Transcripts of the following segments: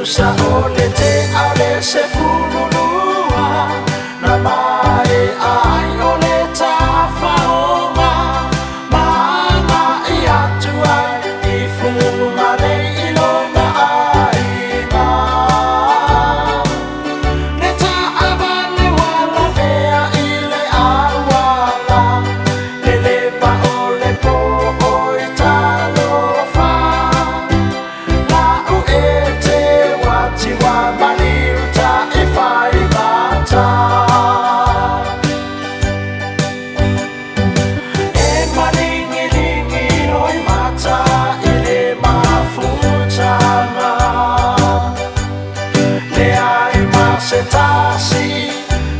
sa ole te ale se fululua na mai ai ole ta whaonga maana I atu ai I fuma nei ilonga ai ngā ne ta awale wala mea I le awala le lepa ole po oi talofa lau e te wati wa maliuta e whai mata e maringi ringi roi mata I le mafutanga le ai ma se tasi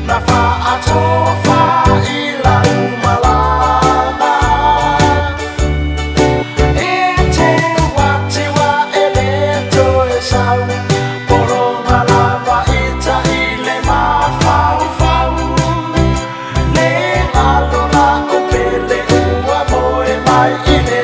na wha atofa I la umalanga e te wati wa e le toe sau poronga lava ita I le mawhau le alola o pele ua moe mai I le